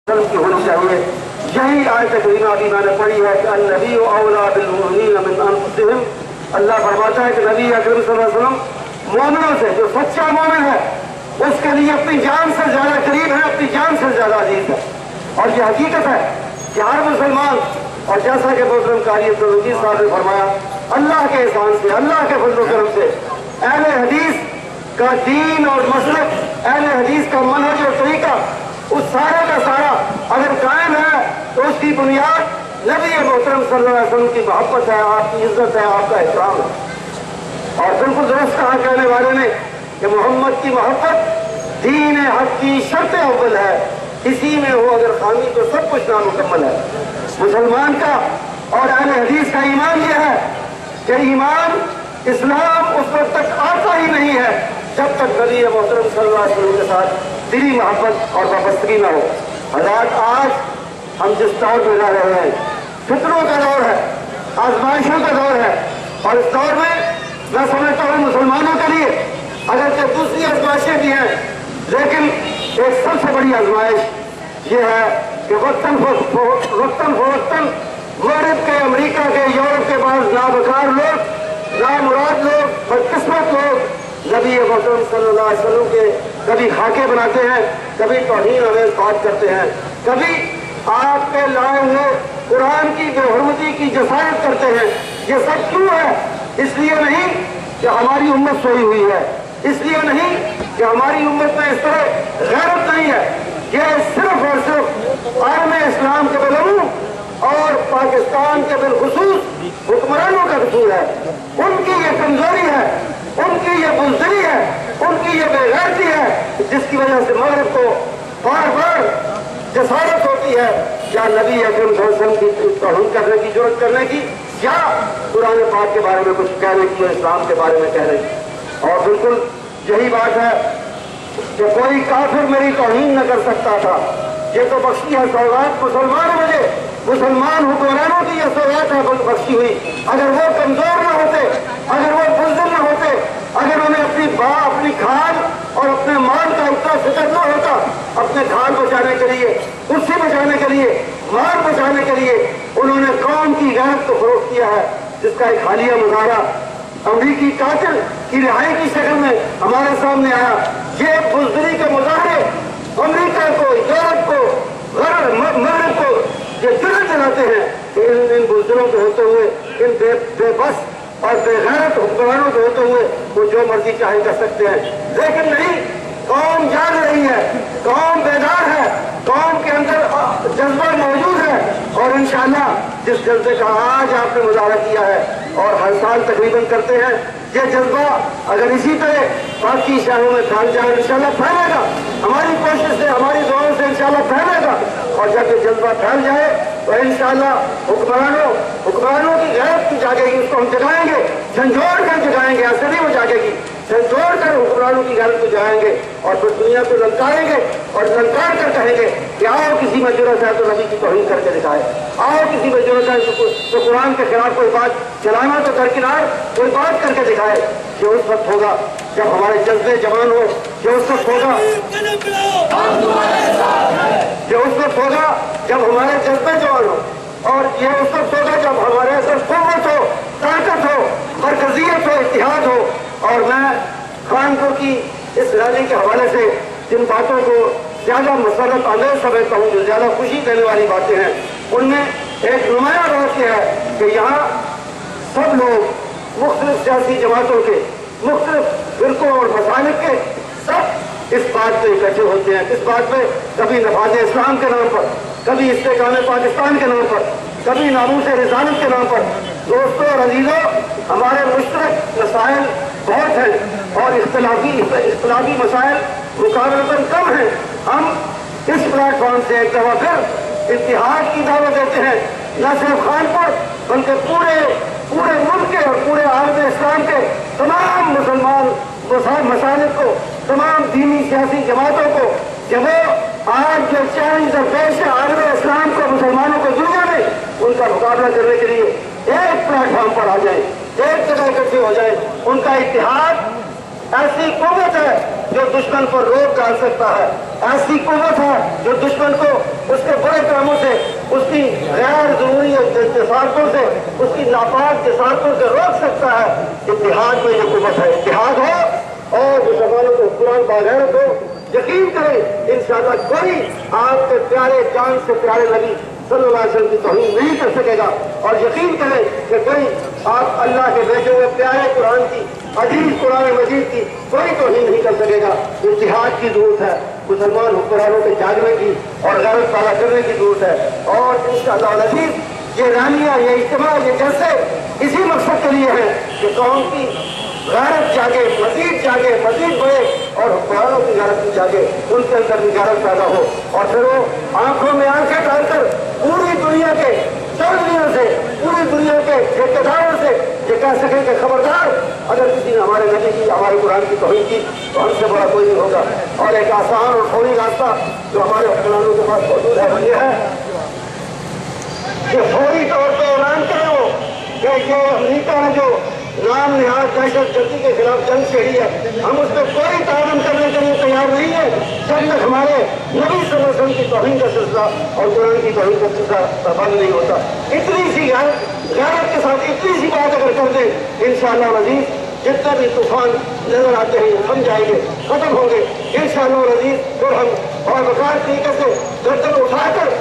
की होनी चाहिए। यही आयत करीमा अभी मैंने पढ़ी है कि अन्नबी औला बिल-मुमिनीन मिन अनफुसिहिम। अल्लाह फरमाता है कि नबी अकरम सल्लल्लाहु अलैहि वसल्लम मोमिनों से, जो सच्चा मोमिन है उसके लिए अपनी जान से ज्यादा करीब है, अपनी जान से ज्यादा अजीज है। और ये हकीकत है कि हर मुसलमान, और जैसा कि मोहतरम कारी अब्दुल साहब ने फरमाया, अल्लाह के एहसान से, अल्लाह के फजल करम से अहले हदीस का दीन और मसलक, अहले हदीस का मनहज और तरीका, उस सारे का सारा अगर कायम है तो उसकी बुनियाद नबी मोहतरम सल्लल्लाहु अलैहि वसल्लम की मोहब्बत है, आपकी इज्जत है, आपका एहतराम है। और बिल्कुल दुरुस्त कहा कहने वाले ने कि मोहम्मद की मोहब्बत दीन हक की शर्त अव्वल है, इसी में हो अगर खामी तो सब कुछ नामुकम्मल है। मुसलमान का और अहले हदीस का ईमान यह है कि ईमान इस्लाम उस वक्त तक आता ही नहीं है जब तक नबी मोहतरम सल्लल्लाहु अलैहि वसल्लम के साथ दिली मोहब्बत और वाबस्तगी न हो। हज़रात, आज हम जिस दौर में रह रहे हैं, फितरों का दौर है, आजमाइशों का दौर है, और इस दौर में मैं समझता हूँ मुसलमानों के लिए अगर दूसरी आजमाइशें भी हैं, लेकिन एक सबसे बड़ी आजमाइश ये है कि वक्तन फवक्तन मगरिब के, अमेरिका के, यूरोप के पास नाबकार लोग, नामुराद लोग, बदकिस्मत लोग नबी मोहतरम सल्लल्लाहु अलैहि वसल्लम के कभी खाके बनाते हैं, कभी तौहीन आमेज़ बात करते हैं, कभी आपके लाए हुए कुरान की बेहुरमती की जसारत करते हैं। ये सब क्यों है? इसलिए नहीं कि हमारी उम्मत सोई हुई है, इसलिए नहीं कि हमारी उम्मत में इस तरह गैरत नहीं है। ये सिर्फ और सिर्फ आलम इस्लाम के बलूम और पाकिस्तान के बिलखुसूस हुक्मरानों का कसूर है। उनकी ये कमजोरी है, उनकी ये बुज़दिली है, उनकी ये बेगैरती है, जिसकी वजह से मगरिब को बार बार जसारत होती है या नबी अकरम सल्लल्लाहु अलैहि वसल्लम की तौहीन करने की, जुर्रत करने की, या कुरान पाक के बारे में कुछ कहने की और इस्लाम के बारे में कहने की। और बिल्कुल यही बात है कि कोई काफिर मेरी तौहीन न कर सकता था। ये तो बख्शी है सौगात मुसलमान, मुझे मुसलमान हुक्मरानों की यह सौगात है बख्शी हुई। अगर वो कमजोर न होते, अगर वो बुज़दिल न होते, अगर उन्हें अपनी खाल और अपने माल का इतना फिक्र न होता, अपने खाल बचाने के लिए, कुर्सी बचाने के लिए, माल बचाने के लिए उन्होंने कौम की गैरत को फरोख्त किया है, जिसका एक हालिया मुजाहरा अमरीकी कातिल की रिहाई की शक्ल में हमारे सामने आया। ये बुज़दिली के मुजाहरे अमरीका को, यूरोप को, मगरिब को ये जुर्रत दिलाते हैं कि इन बुज़दिलों के होते हुए, इन बेबस और बेगैरत हुक्मरानों के होते हुए वो जो मर्जी चाहे कर सकते हैं। लेकिन नहीं, कौम जाग रही है, कौम बेदार है, कौम के अंदर जज्बा मौजूद है। और इंशाअल्लाह जिस जज्बे का आज आपने मुजाहरा किया है और हर साल तकरीबन करते हैं, ये जज्बा अगर इसी तरह बाकी शहरों में फैल जाए, इंशाअल्लाह फैलेगा। हमारी कोशिश से, हमारी दुआओं से इंशाअल्लाह फैलेगा। और जब ये जज्बा फैल जाए तो इंशाअल्लाह हुक्मरानों की गैरत की जागेगी, उसको हम जगाएंगे, झंझोड़ कर जगाएंगे। ऐसे नहीं वो जागेगी, झंझोड़ कर हुक्मरानों की गैरत को जगाएंगे और फिर दुनिया को ललकारेंगे और ललकार कर कहेंगे कि आओ किसी में जुर्रत है तो नबी की तौहीन करके दिखाए, आओ किसी में जुर्रत है तो कुरान के खिलाफ कोई बात चलाना तो दरकिनार, कोई बात करके दिखाए। ये उस वक्त होगा जब हमारे जज्बे जवान हो, ये उस वक्त होगा, ये उस वक्त होगा जब हमारे जज्बे जवान हो, और ये उस वक्त होगा जब हमारे अंदर कुव्वत हो, ताकत हो, मरकजियत हो, इत्तिहाद हो। और मैं कानपुर की इस रैली के हवाले से जिन बातों को ज्यादा मसरत आमेज समझता हूँ, जो ज्यादा खुशी देने वाली बातें हैं, उनमें एक नुमायां बात यह है कि यहाँ सब लोग मुख्तलिफ सियासी जमातों के, मुख्तलिफ फिरकों और मसालिक के सब इस बात पे इकट्ठे होते हैं। किस बात पे? कभी नफाज इस्लाम के नाम पर, कभी इस्तेकाम पाकिस्तान के नाम पर, कभी नामूस रिसालत के नाम पर। दोस्तों और अजीजों, हमारे मुश्तरक मसाइल बहुत हैं और इख्तिलाफी मसाइल मुकाबलतन कम हैं। हम इस प्लेटफॉर्म से एक दफा फिर इत्तिहाद की दावत देते हैं, न सिर्फ कानपुर बल्कि पूरे मुल्क के और पूरे आलम इस्लाम के तमाम मुसलमान मसालिक को, तमाम दीनी सियासी जमातों को, जब वो आज जो चैलेंज दरपेश है आलम इस्लाम को, मुसलमानों को दुनिया में उनका मुकाबला करने के लिए एक प्लेटफॉर्म पर आ जाए, एक जगह इकट्ठे हो जाए। उनका इत्तिहाद ایسی قوت ہے جو دشمن پر روک ڈال سکتا ہے، ایسی قوت ہے جو دشمن کو اس کے برے کاموں سے، اس کی غیر ضروری جسارتوں سے، اس کی ناپاک جسارتوں سے روک سکتا ہے۔ اتحاد میں یہ قوت ہے، اتحاد ہو اور مسلمانوں کو قرآن باغیرت ہو، یقین کریں انشاءاللہ کوئی آپ کے پیارے جان سے پیارے نبی صلی اللہ علیہ وسلم کی توہین نہیں کر سکے گا، اور یقین کریں کہ کوئی آپ اللہ کے بھیجے ہوئے پیارے قرآن کی، عزیز قرآن مجید کی کوئی توہین نہیں کر سکے گا۔ اتحاد کی ضرورت ہے، مسلمان حکمرانوں کے جاگنے کی اور غیرت پیدا کرنے کی ضرورت ہے، اور انشاءاللہ العزیز یہ ریلیاں، یہ اجتماع، یہ جلسے اسی مقصد کے لیے ہیں کہ قوم کی غیرت جاگے، مزید بڑھے، اور حکمرانوں کی غیرت بھی جاگے، ان کے اندر بھی غیرت پیدا ہو، اور پھر وہ آنکھوں میں آنکھیں ڈال کر پوری دنیا کے چودھریوں سے، پوری دنیا کے ٹھیکیداروں سے یہ کہہ سکیں کہ خبردار، اگر کسی نے ہمارے نبی کی، ہمارے قرآن کی توہین کی تو ہم سے بڑا کوئی نہیں ہوگا۔ اور ایک آسان اور فوری راستہ جو ہمارے حکمرانوں کے پاس موجود ہے وہ یہ ہے کہ فوری طور پہ اعلان کریں وہ کہ یہ امریکہ نے جو نام نہاد دہشت گردی کے خلاف جنگ چھیڑی ہے، ہم اس میں کوئی تعاون کرنے کے لیے تیار نہیں ہے جب تک ہمارے نبی صلی اللہ علیہ وسلم کی توہین کا سلسلہ اور قرآن کی توہین کا سلسلہ بند نہیں ہوتا۔ اتنی سی غیرت کے ساتھ اتنی سی بات اگر کر دیں انشاءاللہ العزیز، جتنے بھی طوفان نظر آتے ہیں تھم جائیں گے، ختم ہوں گے انشاءاللہ العزیز، پھر ہم اور وقار طریقے سے گردن اٹھا کر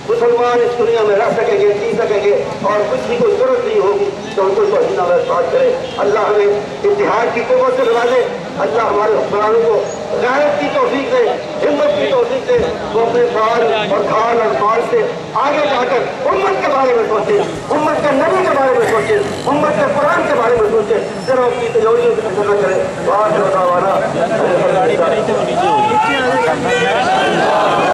مسلمان اس دنیا میں رہ سکیں گے، جی سکیں گے، اور کچھ بھی کوئی ضرورت نہیں ہوگی تو ان کو توہین اور بات کرے۔ اللہ ہمیں اتحاد کی قوت سے نوازے، اللہ ہمارے حکمرانوں کو غیرت کی توفیق دے، ہمت کی توفیق دے، وہ اپنے فال اور کھال اور مال سے آگے جا کر امت کے بارے میں سوچے، امت کے نبی کے بارے میں سوچے، امت کے قرآن کے بارے میں سوچے، صرف اپنی تجوریوں سے نہ کرے۔